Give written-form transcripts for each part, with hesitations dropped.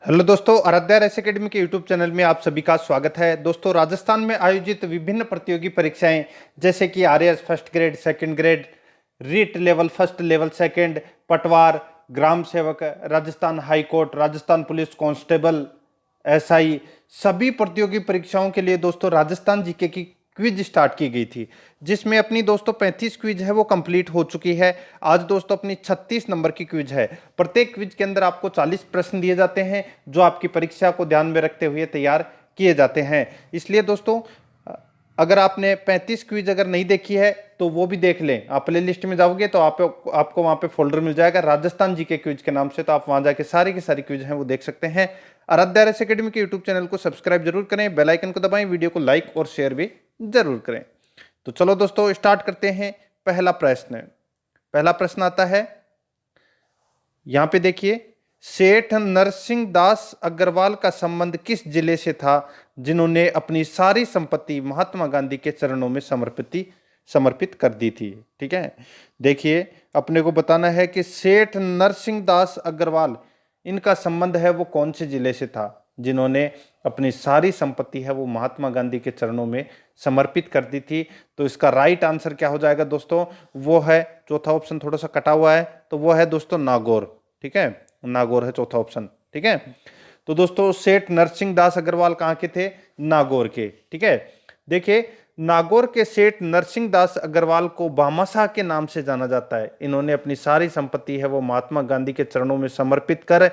Hello दोस्तों, Aaradhya race academy के YouTube channel में आप सभी का स्वागत है। दोस्तों, राजस्थान में आयोजित विभिन्न प्रतियोगी परीक्षाएं जैसे कि RAS first grade, second grade, REET level first, level second, पटवार, ग्राम सेवक, Rajasthan high court, Rajasthan police constable, SI, सभी प्रतियोगी परीक्षाओं के लिए दोस्तों राजस्थान जीके की क्विज स्टार्ट की गई थी, जिसमें अपनी दोस्तों 35 क्विज है वो कंप्लीट हो चुकी है। आज दोस्तों अपनी 36 नंबर की क्विज है। प्रत्येक क्विज के अंदर आपको 40 प्रश्न दिए जाते हैं जो आपकी परीक्षा को ध्यान में रखते हुए तैयार किए जाते हैं। इसलिए दोस्तों, अगर आपने 35 क्विज अगर नहीं देखी है तो वो भी देख लें। आप प्ले लिस्ट में जाओगे तो आपको वहां पे फोल्डर मिल जाएगा राजस्थान जीके क्विज के नाम से, तो आप वहां जाके सारी की सारी क्विज हैं वो देख सकते हैं। आराध्या रेस एकेडमी के यूट्यूब चैनल को सब्सक्राइब जरूर करें, बेल आइकन को दबाएं, वीडियो को लाइक और शेयर भी जरूर करें। तो चलो दोस्तों स्टार्ट करते हैं। पहला प्रश्न आता है, यहां पे देखिए, सेठ नरसिंह दास अग्रवाल का संबंध किस जिले से था जिन्होंने अपनी सारी संपत्ति महात्मा गांधी के चरणों में समर्पित कर दी थी। ठीक है, देखिए अपने को बताना है कि सेठ नरसिंह दास अग्रवाल, इनका संबंध है वो कौन से जिले से था जिन्होंने अपनी सारी संपत्ति है वो महात्मा गांधी के चरणों में समर्पित कर दी थी। तो इसका राइट आंसर क्या हो जाएगा दोस्तों, वो है चौथा ऑप्शन, थोड़ा सा कटा हुआ है, तो वो है दोस्तों नागौर। ठीक है, नागौर है चौथा ऑप्शन। ठीक है, तो दोस्तों सेठ नरसिंह दास अग्रवाल कहां के थे? नागौर के। ठीक है, देखिए नागौर के सेठ नरसिंह दास अग्रवाल को भामाशाह के नाम से जाना जाता है। इन्होंने अपनी सारी संपत्ति है वो महात्मा गांधी के चरणों में समर्पित कर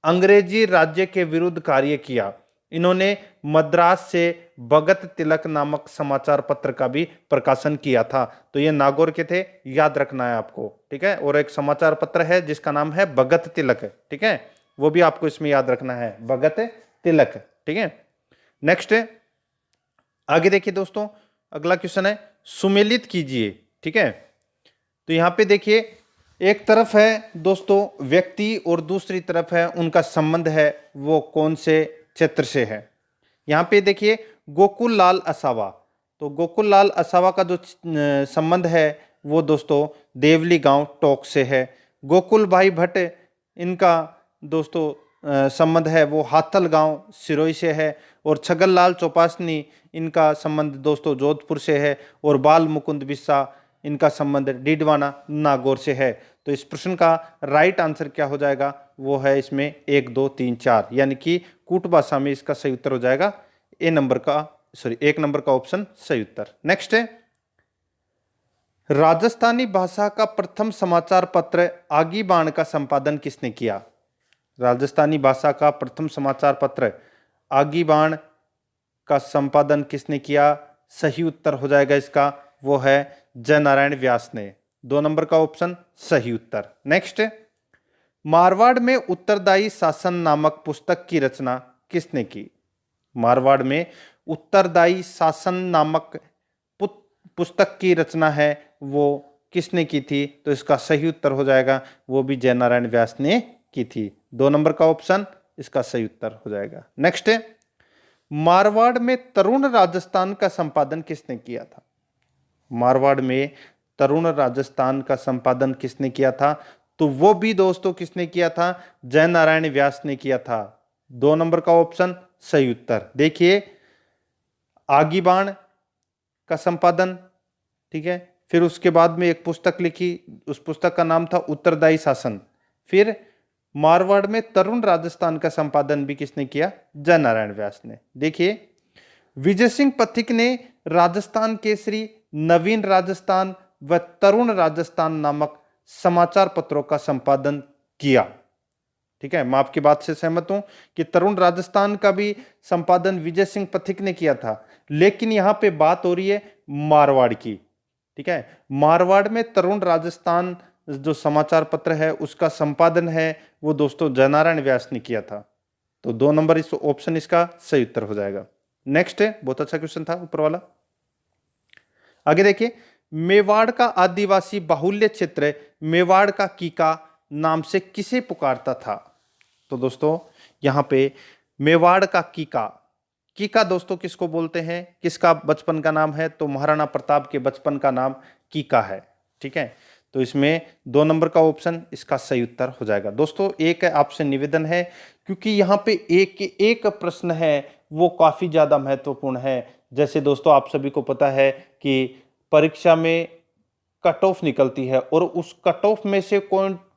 अंग्रेजी राज्य के विरुद्ध कार्य किया। इन्होंने मद्रास से भगत तिलक नामक समाचार पत्र का भी प्रकाशन किया था। तो ये नागौर के थे, याद रखना है आपको। ठीक है, और एक समाचार पत्र है जिसका नाम है भगत तिलक। ठीक है, वो भी आपको इसमें याद रखना है, भगत तिलक। ठीक है, नेक्स्ट आगे देखिए दोस्तों, अगला क्वेश्चन है, सुमेलित कीजिए। ठीक है, तो यहां पे देखिए, एक तरफ है दोस्तों व्यक्ति और दूसरी तरफ है उनका संबंध है वो कौन से क्षेत्र से है। यहां पे देखिए गोकुल लाल असावा, तो गोकुल लाल असावा का जो संबंध है वो दोस्तों देवली गांव टोक से है। गोकुल भाई भट्ट, इनका दोस्तों संबंध है वो हाथल गांव सिरोही से है। और छगन लाल चौपासनी, इनका संबंध दोस्तों जोधपुर से है। और बाल मुकुंद बिस्सा, इनका संबंध डीडवाना नागौर से है। तो इस प्रश्न का राइट आंसर क्या हो जाएगा, वो है इसमें 1 2 3 4, यानी कि कूट भाषा में इसका सही उत्तर हो जाएगा एक नंबर का ऑप्शन सही उत्तर। नेक्स्ट है, राजस्थानी भाषा का प्रथम समाचार पत्र आगी बाण का संपादन किसने किया? राजस्थानी भाषा का प्रथम समाचार पत्र आगी बाण का संपादन किसने किया? सही उत्तर हो जाएगा इसका, वो है जय नारायण व्यास ने। 2 नंबर का ऑप्शन सही उत्तर। नेक्स्ट, मारवाड़ में उत्तरदायी शासन नामक पुस्तक की रचना किसने की? मारवाड़ में उत्तरदायी शासन नामक पुस्तक की रचना है वो किसने की थी? तो इसका सही उत्तर हो जाएगा, वो भी जय नारायण व्यास ने की थी। 2 नंबर का ऑप्शन इसका सही उत्तर हो जाएगा। नेक्स्ट, मारवाड़ में तरुण राजस्थान का संपादन किसने किया था? मारवाड़ में तरुण राजस्थान का संपादन किसने किया था? तो वो भी दोस्तों किसने किया था? जय नारायण व्यास ने किया था। 2 नंबर का ऑप्शन सही उत्तर। देखिए आगीबाण का संपादन, ठीक है, फिर उसके बाद में एक पुस्तक लिखी, उस पुस्तक का नाम था उत्तरदायी शासन। फिर मारवाड़ में तरुण राजस्थान का संपादन भी किसने किया? जय नारायण व्यास ने। देखिए विजय सिंह पथिक ने राजस्थान केसरी, नवीन राजस्थान व तरुण राजस्थान नामक समाचार पत्रों का संपादन किया। ठीक है, मैं आपकी बात से सहमत हूं कि तरुण राजस्थान का भी संपादन विजय सिंह पथिक ने किया था, लेकिन यहां पे बात हो रही है मारवाड़ की। ठीक है, मारवाड़ में तरुण राजस्थान जो समाचार पत्र है उसका संपादन है वो दोस्तों जय नारायण व्यास ने किया था। तो 2 नंबर इस ऑप्शन इसका सही उत्तर हो जाएगा। नेक्स्ट है, बहुत अच्छा क्वेश्चन था ऊपर वाला। आगे देखिए, मेवाड़ का आदिवासी बाहुल्य क्षेत्र मेवाड़ का कीका नाम से किसे पुकारता था? तो दोस्तों यहां पे मेवाड़ का कीका, कीका दोस्तों किसको बोलते हैं, किसका बचपन का नाम है? तो महाराणा प्रताप के बचपन का नाम कीका है। ठीक है, तो इसमें 2 नंबर का ऑप्शन इसका सही उत्तर हो जाएगा। दोस्तों एक आपसे निवेदन है, क्योंकि यहाँ पे एक एक प्रश्न है वो काफी ज्यादा महत्वपूर्ण है। जैसे दोस्तों आप सभी को पता है कि परीक्षा में कट ऑफ निकलती है, और उस कट ऑफ में से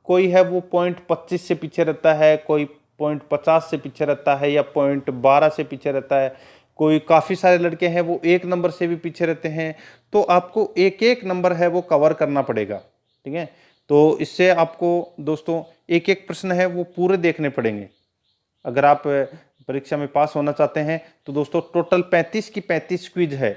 कोई है वो .25 से पीछे रहता है, कोई .50 से पीछे रहता है, या .12 से पीछे रहता है, कोई काफ़ी सारे लड़के हैं वो 1 नंबर से भी पीछे रहते हैं। तो आपको एक एक नंबर है वो कवर करना पड़ेगा, ठीक है। तो इससे आपको दोस्तों एक एक प्रश्न है वो पूरे देखने पड़ेंगे। अगर आप परीक्षा में पास होना चाहते हैं तो दोस्तों टोटल 35 की 35 क्विज है,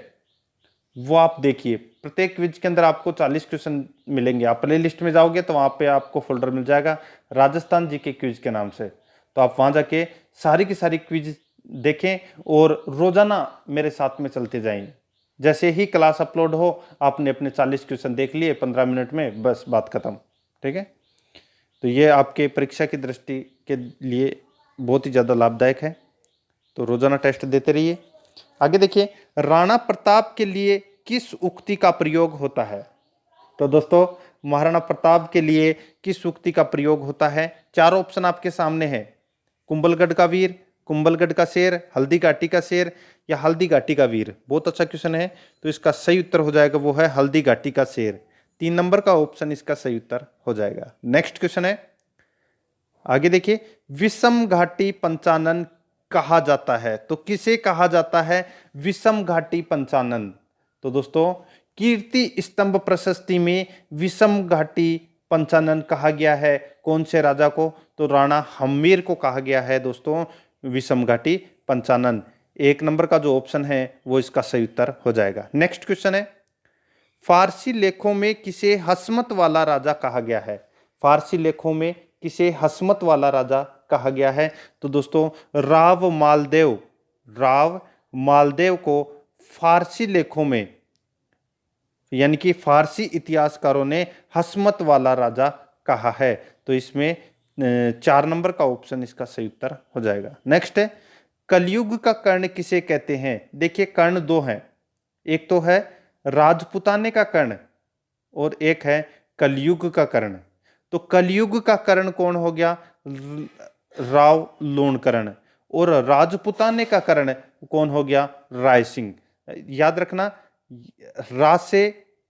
वो आप देखिए। प्रत्येक क्विज के अंदर आपको 40 क्वेश्चन मिलेंगे। आप प्ले लिस्ट में जाओगे तो वहाँ पे आपको फोल्डर मिल जाएगा राजस्थान जीके क्विज के नाम से। तो आप वहाँ जाके सारी की सारी क्विज देखें और रोजाना मेरे साथ में चलते जाएं। जैसे ही क्लास अपलोड हो आपने अपने 40 क्वेश्चन देख लिए 15 मिनट में, बस बात खत्म, ठीक है। तो ये आपके परीक्षा की दृष्टि के लिए बहुत ही ज़्यादा लाभदायक है। तो रोजाना टेस्ट देते रहिए। आगे देखिए, राणा प्रताप के लिए किस उक्ति का प्रयोग होता है? तो दोस्तों महाराणा प्रताप के लिए किस उक्ति का प्रयोग होता है? 4 ऑप्शन आपके सामने है। कुंभलगढ़ का वीर, कुंभलगढ़ का शेर, हल्दी घाटी का शेर, या हल्दी घाटी का वीर। बहुत अच्छा क्वेश्चन है। तो इसका सही उत्तर हो जाएगा वो है हल्दी घाटी का शेर। 3 नंबर का ऑप्शन इसका सही उत्तर हो जाएगा। नेक्स्ट क्वेश्चन है, आगे देखिए, विषम घाटी पंचानन कहा जाता है? तो किसे कहा जाता है विषम घाटी पंचानन? तो दोस्तों कीर्ति स्तंभ प्रशस्ति में विषम घाटी पंचानन कहा गया है कौन से राजा को? तो राणा हम्मीर को कहा गया है दोस्तों विषम घाटी पंचानन। 1 नंबर का जो ऑप्शन है वो इसका सही उत्तर हो जाएगा। नेक्स्ट क्वेश्चन है, फारसी लेखों में किसे हसमत वाला राजा कहा गया है? फारसी लेखों में किसे हसमत वाला राजा कहा गया है? तो दोस्तों राव मालदेव को फारसी लेखों में, यानी कि फारसी इतिहासकारों ने हसमत वाला राजा कहा है। तो इसमें 4 नंबर का ऑप्शन इसका सही उत्तर हो जाएगा। नेक्स्ट है, कलयुग का कर्ण किसे कहते हैं? देखिए कर्ण 2 हैं, एक तो है राजपुताने का कर्ण और एक है कलयुग का कर्ण। तो कलयुग का कर्ण कौन हो गया? राव लोणकर्ण। और राजपुताने का कर्ण कौन हो गया? राय सिंह। याद रखना, राज से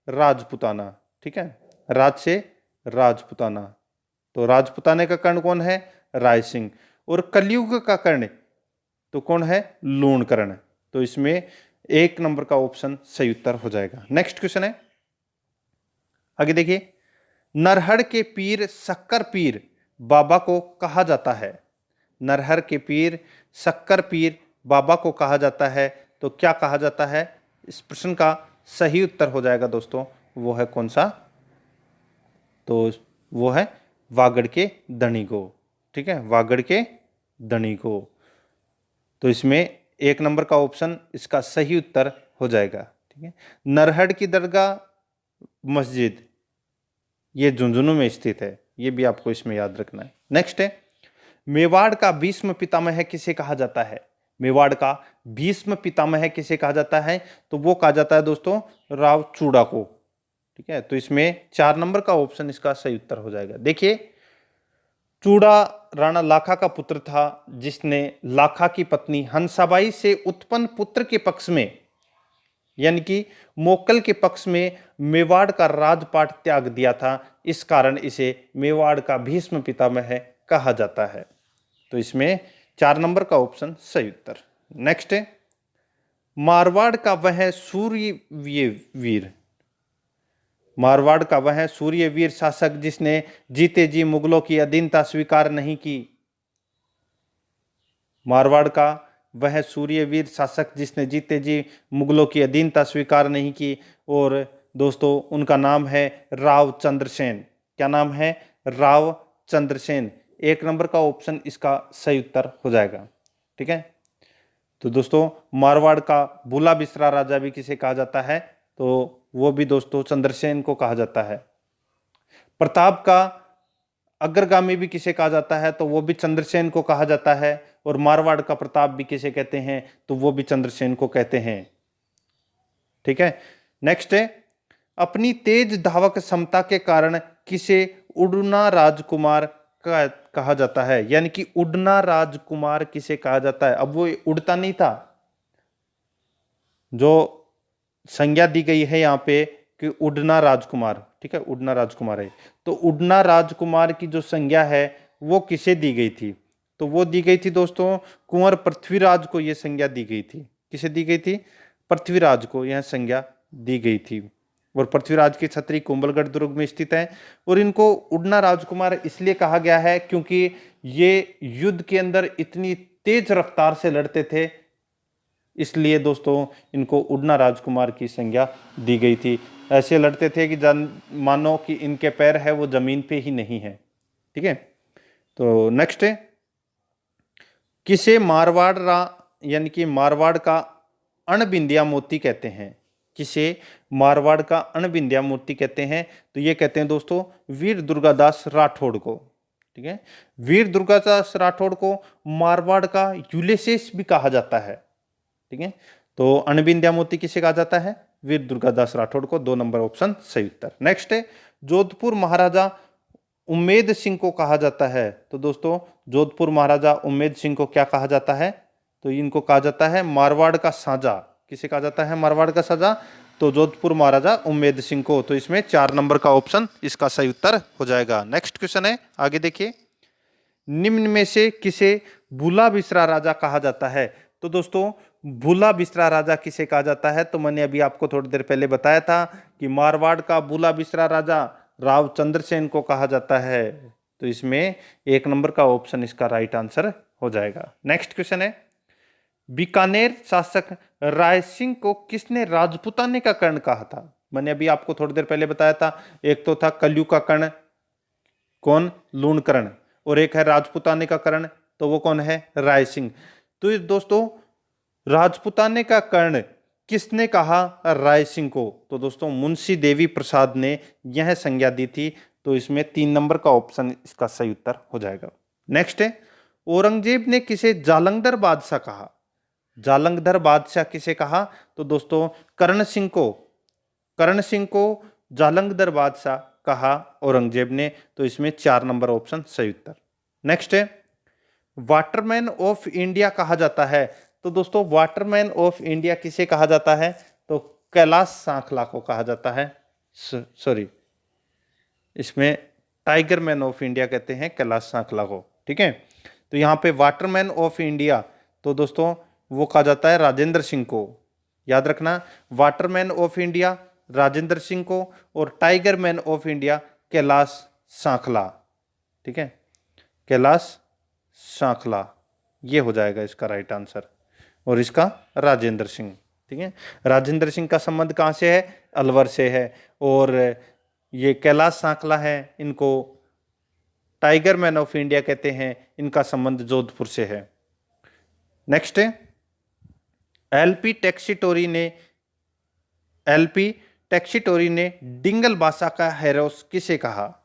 राजपुताना, ठीक है, राज से राजपुताना। तो राजपुताने का कर्ण कौन है? राय सिंह। और कलयुग का कर्ण तो कौन है? लोणकर्ण। तो इसमें 1 नंबर का ऑप्शन सही उत्तर हो जाएगा। नेक्स्ट क्वेश्चन है, आगे देखिए, नरहर के पीर शक्कर पीर बाबा को कहा जाता है? नरहर के पीर शक्कर पीर बाबा को कहा जाता है। तो क्या कहा जाता है? इस प्रश्न का सही उत्तर हो जाएगा दोस्तों वो है कौन सा? तो वो है वागड़ के धणी को, ठीक है, वागड़ के धणी को। तो इसमें 1 नंबर का ऑप्शन इसका सही उत्तर हो जाएगा, ठीक है। नरहर की दरगाह मस्जिद ये झुंझुनू में स्थित है, ये भी आपको इसमें याद रखना है। नेक्स्ट है, मेवाड़ का भीष्म पितामह किसे कहा जाता है? मेवाड़ का भीष्म पितामह किसे कहा जाता है? तो वो कहा जाता है दोस्तों राव चूड़ा को, ठीक है। तो इसमें 4 नंबर का ऑप्शन इसका सही उत्तर हो जाएगा। देखिए चूड़ा राणा लाखा का पुत्र था, जिसने लाखा की पत्नी हंसाबाई से उत्पन्न पुत्र के पक्ष में, यानी कि मोक्कल के पक्ष में मेवाड़ का राजपाट त्याग दिया था। इस कारण इसे मेवाड़ का भीष्म पितामह कहा जाता है। तो इसमें 4 नंबर का ऑप्शन सही उत्तर। नेक्स्ट है, मारवाड़ का वह सूर्यवीर, मारवाड़ का वह सूर्यवीर शासक जिसने जीते जी मुगलों की अधीनता स्वीकार नहीं की। मारवाड़ का वह सूर्यवीर शासक जिसने जीते जी मुगलों की अधीनता स्वीकार नहीं की। और दोस्तों उनका नाम है राव चंद्रसेन। क्या नाम है? राव चंद्रसेन। 1 नंबर का ऑप्शन इसका सही उत्तर हो जाएगा, ठीक है। तो दोस्तों मारवाड़ का बुला बिसरा राजा भी किसे कहा जाता है? तो वो भी दोस्तों चंद्रसेन को कहा जाता है। प्रताप का अग्रगामी भी किसे कहा जाता है? तो वो भी चंद्रसेन को कहा जाता है। और मारवाड़ का प्रताप भी किसे कहते हैं? तो वो भी चंद्रसेन को कहते हैं, ठीक है। नेक्स्ट है, अपनी तेज धावक क्षमता के कारण किसे उड़ना राजकुमार कहा जाता है, यानी कि उड़ना राजकुमार किसे कहा जाता है। अब वो उड़ता नहीं था, जो संज्ञा दी गई है यहाँ पे कि उड़ना राजकुमार, ठीक है, उड़ना राजकुमार है, तो उड़ना राजकुमार की जो संज्ञा है वो किसे दी गई थी, तो वो दी गई थी दोस्तों कुंवर पृथ्वीराज को। ये संज्ञा दी गई थी, किसे दी गई थी, पृथ्वीराज को यह संज्ञा दी गई थी। और पृथ्वीराज की छतरी कुंभलगढ़ दुर्ग में स्थित है। और इनको उड़ना राजकुमार इसलिए कहा गया है क्योंकि ये युद्ध के अंदर इतनी तेज रफ्तार से लड़ते थे, इसलिए दोस्तों इनको उड़ना राजकुमार की संज्ञा दी गई थी। ऐसे लड़ते थे कि मानो कि इनके पैर है वो जमीन पे ही नहीं है, ठीक है। तो नेक्स्ट है, किसे मारवाड़ यानी कि मारवाड़ का अणबिंदिया मोती कहते हैं, किसे मारवाड़ का अणबिंदिया मोती कहते हैं, तो ये कहते हैं दोस्तों वीर दुर्गादास राठौड़ को, ठीक है। वीर दुर्गादास राठौड़ को मारवाड़ का यूलिसेस भी कहा जाता है, ठीक है। तो अणबिंदिया मोती किसे कहा जाता है, वीर दुर्गादास राठौड़ को। 2 नंबर ऑप्शन सही उत्तर। नेक्स्ट है, जोधपुर महाराजा उम्मेद सिंह को कहा जाता है, तो दोस्तों जोधपुर महाराजा उम्मेद सिंह को क्या कहा जाता है, तो इनको कहा जाता है मारवाड़ का साजा। किसे कहा जाता है मारवाड़ का साजा, तो जोधपुर महाराजा उम्मेद सिंह को। तो इसमें 4 नंबर का ऑप्शन इसका सही उत्तर हो जाएगा। नेक्स्ट क्वेश्चन है, आगे देखिए, निम्न में से किसे भूला बिसरा राजा कहा जाता है, तो दोस्तों भूला बिसरा राजा किसे कहा जाता है, तो मैंने अभी आपको थोड़ी देर पहले बताया था कि मारवाड़ का भूला बिसरा राजा राव चंद्रसेन को कहा जाता है। तो इसमें 1 नंबर का ऑप्शन इसका राइट आंसर हो जाएगा। नेक्स्ट क्वेश्चन है, बीकानेर शासक राय सिंह को किसने राजपुताने का कर्ण कहा था। मैंने अभी आपको थोड़ी देर पहले बताया था, एक तो था कलयु का कर्ण, कौन, लूणकर्ण, और एक है राजपुताने का कर्ण, तो वो कौन है, राय सिंह। तो दोस्तों राजपुताने का कर्ण किसने कहा राय सिंह को, तो दोस्तों मुंशी देवी प्रसाद ने यह संज्ञा दी थी। तो इसमें 3 नंबर का ऑप्शन इसका सही उत्तर हो जाएगा। नेक्स्ट है, औरंगजेब ने किसे जालंधर बादशाह कहा, जालंधर बादशाह किसे कहा, तो दोस्तों कर्ण सिंह को जालंधर बादशाह कहा औरंगजेब ने। तो इसमें 4 नंबर ऑप्शन सही उत्तर। नेक्स्ट है, वाटरमैन ऑफ इंडिया कहा जाता है, तो दोस्तों वाटरमैन ऑफ इंडिया किसे कहा जाता है, तो कैलाश सांखला को कहा जाता है। सॉरी, इसमें टाइगर मैन ऑफ इंडिया कहते हैं कैलाश सांखला को, ठीक है। तो यहाँ पे वाटरमैन ऑफ इंडिया, तो दोस्तों वो कहा जाता है राजेंद्र सिंह को, याद रखना, Waterman of India Rajendra Singh को, और tiger man of India Kailash Sankhla, ठीक है, कैलाश सांखला, ये हो जाएगा इसका राइट आंसर। और इसका राजेंद्र सिंह, ठीक है। राजेंद्र सिंह का संबंध कहाँ से है, अलवर से है, और ये कैलाश सांखला है, इनको टाइगर मैन ऑफ इंडिया कहते हैं, इनका संबंध जोधपुर से है। नेक्स्ट है, एलपी टैक्सीटोरी ने डिंगल भाषा का हेरोस किसे कहा,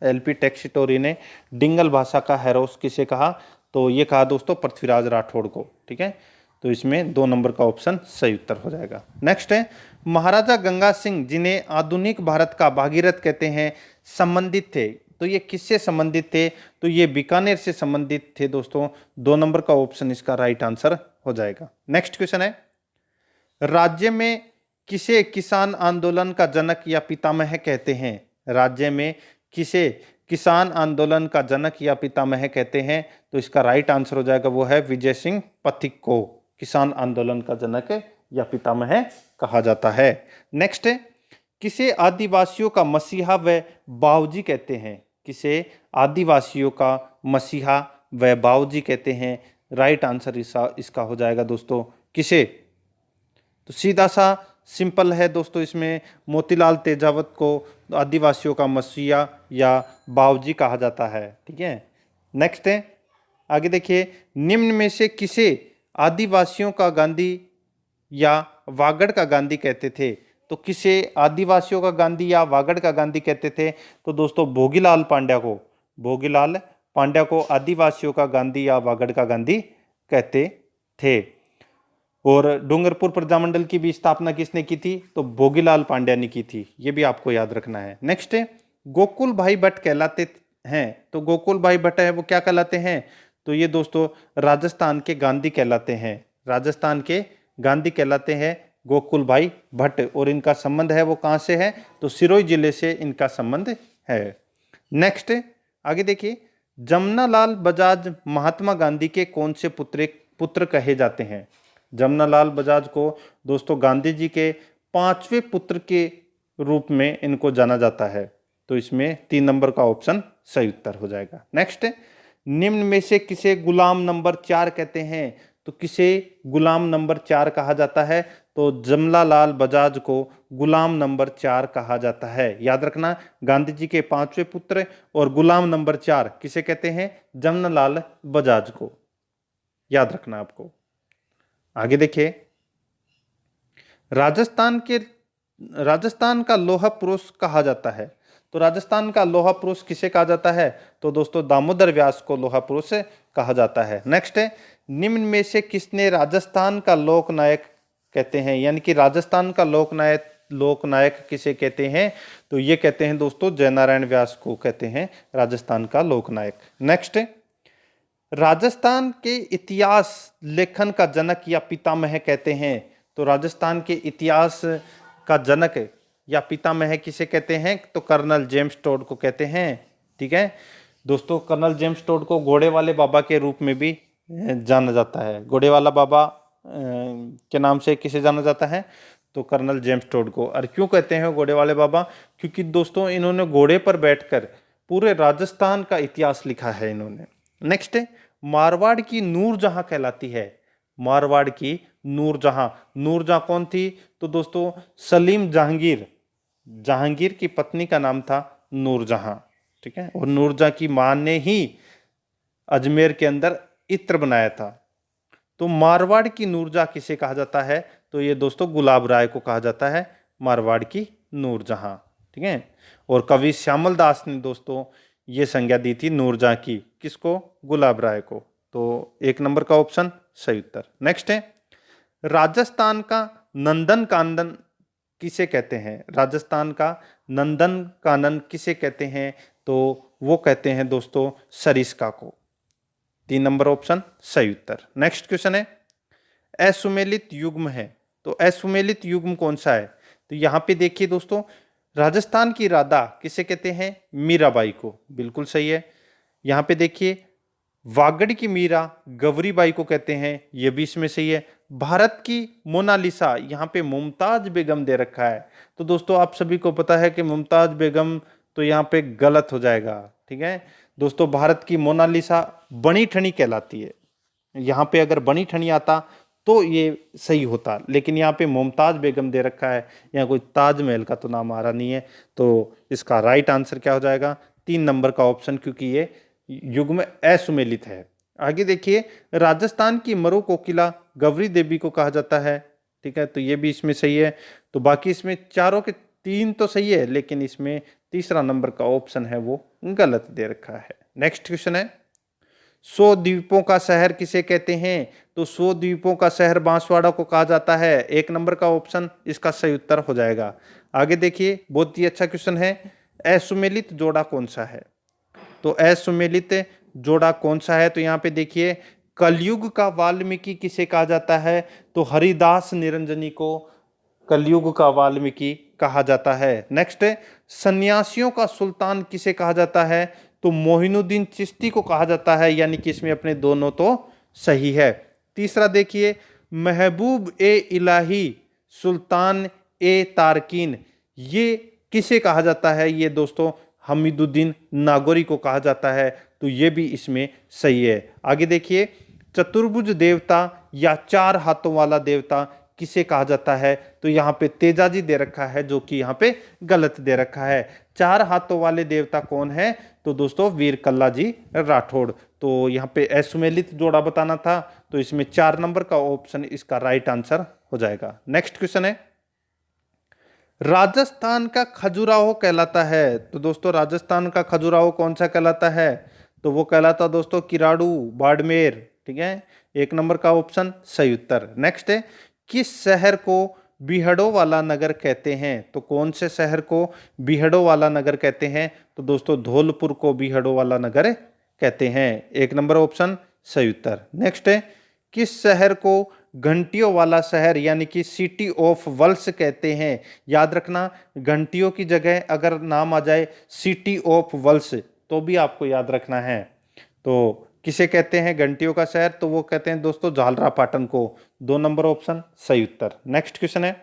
एलपी टैक्सीटोरी ने डिंगल भाषा का हेरोस किसे कहा, तो ये कहा दोस्तों पृथ्वीराज राठौड़ को, ठीक है। तो इसमें 2 नंबर का ऑप्शन सही उत्तर हो जाएगा। नेक्स्ट है, महाराजा गंगा सिंह जिन्हें आधुनिक भारत का भागीरथ कहते हैं संबंधित थे, तो ये किससे संबंधित थे, तो ये बीकानेर से संबंधित थे दोस्तों। 2 नंबर का ऑप्शन इसका राइट आंसर हो जाएगा। नेक्स्ट क्वेश्चन है, राज्य में किसे किसान आंदोलन का जनक या पितामह कहते हैं, राज्य में किसे किसान आंदोलन का जनक या पितामह कहते हैं, तो इसका राइट आंसर हो जाएगा, वो है विजय सिंह पथिक को किसान आंदोलन का जनक या पितामह कहा जाता है। नेक्स्ट है, किसे आदिवासियों का मसीहा व बाऊजी कहते हैं, किसे आदिवासियों का मसीहा व बाऊजी कहते हैं, राइट आंसर इसका हो जाएगा दोस्तों किसे, तो सीधा सा सिंपल है दोस्तों, इसमें मोतीलाल तेजावत को आदिवासियों का मसीहा या बाऊजी कहा जाता है, ठीक है। नेक्स्ट है, आगे देखिए, निम्न में से किसे आदिवासियों का गांधी या वागड़ का गांधी कहते थे, तो किसे आदिवासियों का गांधी या वागड़ का गांधी कहते थे, तो दोस्तों भोगीलाल पांड्या को आदिवासियों का गांधी या वागड़ का गांधी कहते थे। और डूंगरपुर प्रजामंडल की भी स्थापना किसने की थी? तो भोगीलाल पांड्या ने की थी। ये भी आपको याद रखना है। नेक्स्ट है, गोकुल भाई भट्ट कहलाते हैं। तो गोकुल भाई भट्ट है वो क्या कहलाते हैं? तो ये दोस्तों राजस्थान के गांधी कहलाते हैं। राजस्थान के गांधी कहलाते हैं गोकुल भाई भट्ट। और इनका संबंध है वो कहाँ से है? तो सिरोही जिले से इनका संबंध है। नेक्स्ट आगे देखिए, जमनालाल बजाज महात्मा गांधी के कौन से पुत्र कहे जाते हैं? जमनालाल बजाज को दोस्तों गांधी जी के 5वें पुत्र के रूप में इनको जाना जाता है। तो इसमें 3 नंबर का ऑप्शन सही उत्तर हो जाएगा। नेक्स्ट, निम्न में से किसे गुलाम नंबर 4 कहते हैं? तो किसे गुलाम नंबर 4 कहा जाता है? तो जमनालाल बजाज को गुलाम नंबर 4 कहा जाता है। याद रखना, गांधी जी के 5वें पुत्र और गुलाम नंबर 4 किसे कहते हैं? जमनालाल बजाज को। याद रखना आपको। आगे देखिए, राजस्थान का लौह पुरुष कहा जाता है। तो राजस्थान का लौह पुरुष किसे कहा जाता है? तो दोस्तों दामोदर व्यास को लौह पुरुष कहा जाता है। नेक्स्ट है, निम्न में से किसने राजस्थान का लोकनायक कहते हैं? यानी कि राजस्थान का लोकनायक किसे कहते हैं? तो ये कहते हैं दोस्तों जयनारायण व्यास को कहते हैं राजस्थान का लोकनायक। नेक्स्ट, राजस्थान के इतिहास लेखन का जनक या पितामह कहते हैं। तो राजस्थान के इतिहास का जनक या पितामह किसे कहते हैं? तो कर्नल जेम्स टोड को कहते हैं। ठीक है दोस्तों, कर्नल जेम्स टोड को घोड़े वाले बाबा के रूप में भी जाना जाता है। घोड़े वाला बाबा के नाम से किसे जाना जाता है? तो कर्नल जेम्स टोड को। और क्यों कहते हैं घोड़े वाले बाबा? क्योंकि दोस्तों इन्होंने घोड़े पर बैठकर पूरे राजस्थान का इतिहास लिखा है इन्होंने। नेक्स्ट है, मारवाड़ की नूरजहां कहलाती है। मारवाड़ की नूरजहां। नूरजहां कौन थी? तो दोस्तों सलीम जहांगीर की पत्नी का नाम था नूरजहां। ठीक है, और नूरजहां की मां ने ही अजमेर के अंदर इत्र बनाया था। तो मारवाड़ की नूरजहां किसे कहा जाता है? तो ये दोस्तों गुलाब राय को कहा जाता है मारवाड़ की नूरजहां। ठीक है, और कवि श्यामल दास ने दोस्तों ये संज्ञा दी थी नूरजहां की। किसको? गुलाब राय को। तो 1 नंबर का ऑप्शन सही उत्तर। नेक्स्ट है, राजस्थान का नंदन कानन किसे कहते हैं? राजस्थान का नंदन कानन किसे कहते हैं? तो वो कहते हैं दोस्तों सरिस्का को। 3 नंबर ऑप्शन सही उत्तर। नेक्स्ट क्वेश्चन है, असुमेलित युग्म है। तो असुमेलित युग्म कौन सा है? तो यहां पे देखिए दोस्तों, राजस्थान की राधा किसे कहते हैं? मीराबाई को। बिल्कुल सही है। यहां पे देखिए, वागड़ की मीरा गौरीबाई को कहते हैं। यह भी इसमें सही है। भारत की मोनालिसा यहाँ पे मुमताज बेगम दे रखा है। तो दोस्तों आप सभी को पता है कि मुमताज बेगम, तो यहाँ पे गलत हो जाएगा। ठीक है दोस्तों, भारत की मोनालिसा बनी ठनी कहलाती है। यहाँ पे अगर बनी ठनी आता तो ये सही होता, लेकिन यहाँ पे मुमताज बेगम दे रखा है। यहाँ कोई ताजमहल का तो नाम आ रहा नहीं है। तो इसका राइट आंसर क्या हो जाएगा? 3 नंबर का ऑप्शन, क्योंकि ये युग्म असुमेलित है। आगे देखिए, राजस्थान की मरु कोकिला गौरी देवी को कहा जाता है। ठीक है, तो ये भी इसमें सही है। तो बाकी इसमें चारों के 3 तो सही है, लेकिन इसमें तीसरा नंबर का ऑप्शन है वो गलत दे रखा है। नेक्स्ट क्वेश्चन है, 100 द्वीपों का शहर किसे कहते हैं? तो 100 द्वीपों का शहर बांसवाड़ा को कहा जाता है। 1 नंबर का ऑप्शन इसका सही उत्तर हो जाएगा। आगे देखिए, बहुत ही अच्छा क्वेश्चन है, असुमेलित जोड़ा कौन सा है? तो असुमेलित जोड़ा कौन सा है? तो यहाँ पे देखिए, कलयुग का वाल्मीकि किसे कहा जाता है? तो हरिदास निरंजनी को कलयुग का वाल्मीकि कहा जाता है। नेक्स्ट, सन्यासियों का सुल्तान किसे कहा जाता है? तो मोहिनुद्दीन चिश्ती को कहा जाता है। यानी कि इसमें अपने दोनों तो सही है। तीसरा देखिए, महबूब ए इलाही सुल्तान ए तारकीन, ये किसे कहा जाता है? ये दोस्तों हमीदुद्दीन नागौरी को कहा जाता है। तो ये भी इसमें सही है। आगे देखिए, चतुर्भुज देवता या 4 हाथों वाला देवता किसे कहा जाता है? तो यहाँ पे तेजाजी दे रखा है, जो कि यहाँ पे गलत दे रखा है। 4 हाथों वाले देवता कौन है? तो दोस्तों वीर कल्ला जी राठौड़। तो यहाँ पे असुमेलित जोड़ा बताना था, तो इसमें 4 नंबर का ऑप्शन इसका राइट आंसर हो जाएगा। नेक्स्ट क्वेश्चन है, राजस्थान का खजुराहो कहलाता है। तो दोस्तों राजस्थान का खजुराहो कौन सा कहलाता है? तो वो कहलाता दोस्तों किराड़ू, बाड़मेर। ठीक है, 1 नंबर का ऑप्शन सही उत्तर। नेक्स्ट है, किस शहर को बीहड़ों वाला नगर कहते हैं? तो कौन से शहर को बीहड़ों वाला नगर कहते हैं? तो दोस्तों धौलपुर को बीहड़ों वाला नगर कहते हैं, 1 नंबर ऑप्शन सही उत्तर। नेक्स्ट है, किस शहर को घंटियों वाला शहर यानी कि सिटी ऑफ वर्ल्स कहते हैं? याद रखना, घंटियों की जगह अगर नाम आ जाए सिटी ऑफ वर्ल्स तो भी आपको याद रखना है। तो किसे कहते हैं घंटियों का शहर? तो वो कहते हैं दोस्तों झालरापाटन को, 2 नंबर ऑप्शन सही उत्तर। नेक्स्ट क्वेश्चन है,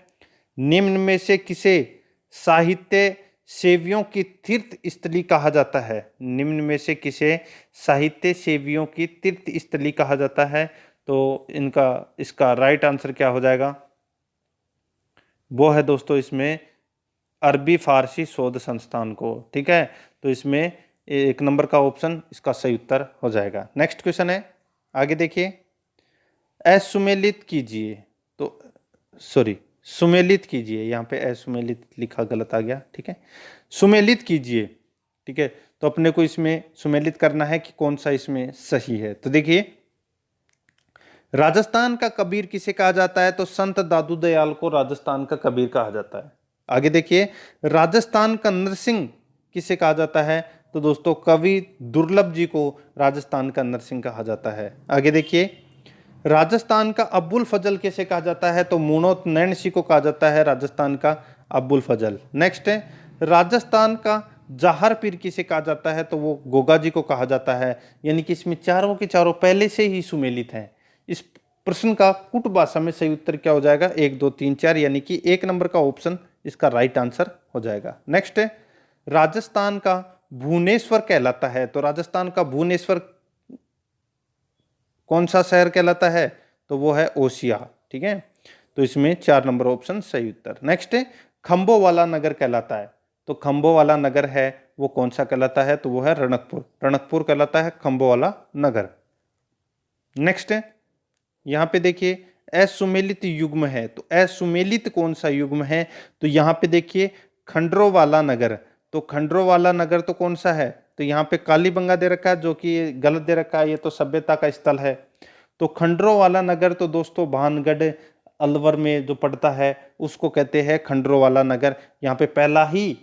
निम्न में से किसे साहित्य सेवियों की तीर्थ स्थली कहा जाता है? निम्न में से किसे साहित्य सेवियों की तीर्थ स्थली कहा जाता है? तो इसका राइट आंसर क्या हो जाएगा? वो है दोस्तों इसमें अरबी फारसी शोध संस्थान को, ठीक है। तो इसमें 1 नंबर का ऑप्शन इसका सही उत्तर हो जाएगा। नेक्स्ट क्वेश्चन है, आगे देखिए, असुमेलित कीजिए। तो सॉरी, सुमेलित कीजिए, यहाँ पे असुमेलित लिखा गलत आ गया, ठीक है, सुमेलित कीजिए, ठीक है। तो अपने को इसमें सुमेलित करना है कि कौन सा इसमें सही है। तो देखिए, राजस्थान का कबीर किसे कहा जाता है? तो संत दादू दयाल को राजस्थान का कबीर कहा जाता है। आगे देखिए, राजस्थान का नरसिंह किसे कहा जाता है? तो दोस्तों कवि दुर्लभ जी को राजस्थान का नरसिंह कहा जाता है। आगे देखिए, राजस्थान का अब्बुल फजल किसे कहा जाता है? तो मुनोत नैन सिंह को कहा जाता है राजस्थान का अब्बुल फजल। नेक्स्ट है, राजस्थान का जाहर पीर किसे कहा जाता है? तो वो गोगा जी को कहा जाता है। यानी कि इसमें चारों के चारों पहले से ही सुमेलित हैं। इस प्रश्न का कुट भाषा में सही उत्तर क्या हो जाएगा? 1 2 3 4, यानी कि 1 नंबर का ऑप्शन इसका राइट आंसर हो जाएगा। नेक्स्ट है, राजस्थान का भुवनेश्वर कहलाता है। तो राजस्थान का भुवनेश्वर कौन सा शहर कहलाता है? तो वो है ओसिया, ठीक है। तो इसमें 4 नंबर ऑप्शन सही उत्तर। नेक्स्ट है, खंबो वाला नगर कहलाता है। तो खंबो वाला नगर है वो कौन सा कहलाता है? तो वो है रणकपुर, रणकपुर कहलाता है खंबो वाला नगर। नेक्स्ट है, यहाँ पे देखिए, असुमेलित युग्म है। तो असुमेलित कौन सा युग्म है? तो यहाँ पे देखिए, खंडरो वाला नगर। तो खंडरो वाला नगर तो कौन सा है? तो यहाँ पे कालीबंगा दे रखा है जो कि गलत दे रखा है, ये तो सभ्यता का स्थल है। तो खंडरो वाला नगर तो दोस्तों भानगढ़ अलवर में जो पड़ता है उसको कहते हैं खंडरो वाला नगर। यहाँ पे पहला ही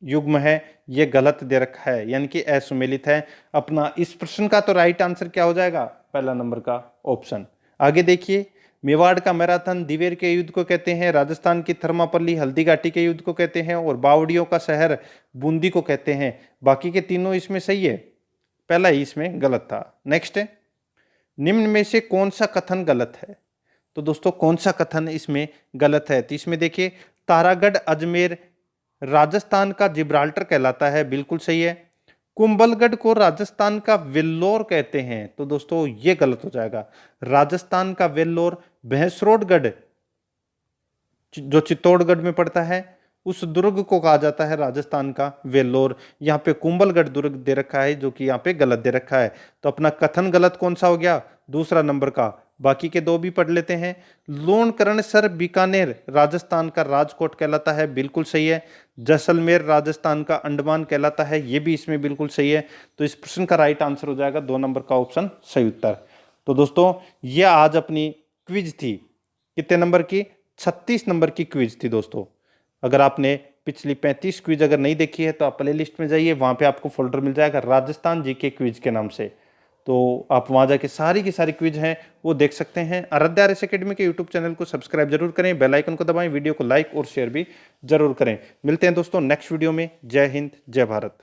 युग्म है, ये गलत दे रखा है, यानी कि असुमेलित है। अपना इस प्रश्न का तो राइट आंसर क्या हो जाएगा? पहला नंबर का ऑप्शन। आगे देखिए, मेवाड़ का मैराथन दिवेर के युद्ध को कहते हैं, राजस्थान की थर्मापल्ली हल्दी घाटी के युद्ध को कहते हैं, और बावड़ियों का शहर बूंदी को कहते हैं। बाकी के तीनों इसमें सही है, पहला ही इसमें गलत था। नेक्स्ट है, निम्न में से कौन सा कथन गलत है? तो दोस्तों कौन सा कथन इसमें गलत है? तो इसमें देखिए, तारागढ़ अजमेर राजस्थान का जिब्राल्टर कहलाता है, बिल्कुल सही है। कुंभलगढ़ को राजस्थान का वेल्लोर कहते हैं, तो दोस्तों ये गलत हो जाएगा। राजस्थान का वेल्लोर भैंसरोडगढ़ जो चित्तौड़गढ़ में पड़ता है उस दुर्ग को कहा जाता है राजस्थान का वेल्लोर। यहाँ पे कुंभलगढ़ दुर्ग दे रखा है जो कि यहाँ पे गलत दे रखा है। तो अपना कथन गलत कौन सा हो गया? दूसरा नंबर का। बाकी के 2 भी पढ़ लेते हैं। लोणकरणसर बीकानेर राजस्थान का राजकोट कहलाता है, बिल्कुल सही है। जैसलमेर राजस्थान का अंडमान कहलाता है, ये भी इसमें बिल्कुल सही है। तो इस प्रश्न का राइट आंसर हो जाएगा 2 नंबर का ऑप्शन सही उत्तर। तो दोस्तों ये आज अपनी क्विज थी, कितने नंबर की? 36 नंबर की क्विज थी दोस्तों। अगर आपने पिछली 35 क्विज अगर नहीं देखी है तो आप प्ले लिस्ट में जाइए, वहाँ पे आपको फोल्डर मिल जाएगा राजस्थान जीके क्विज के नाम से। तो आप वहाँ जाके सारी की सारी क्विज हैं वो देख सकते हैं। आराध्या आरएस एकेडमी के यूट्यूब चैनल को सब्सक्राइब जरूर करें, बेल आइकन को दबाएं, वीडियो को लाइक और शेयर भी जरूर करें। मिलते हैं दोस्तों नेक्स्ट वीडियो में। जय हिंद, जय भारत।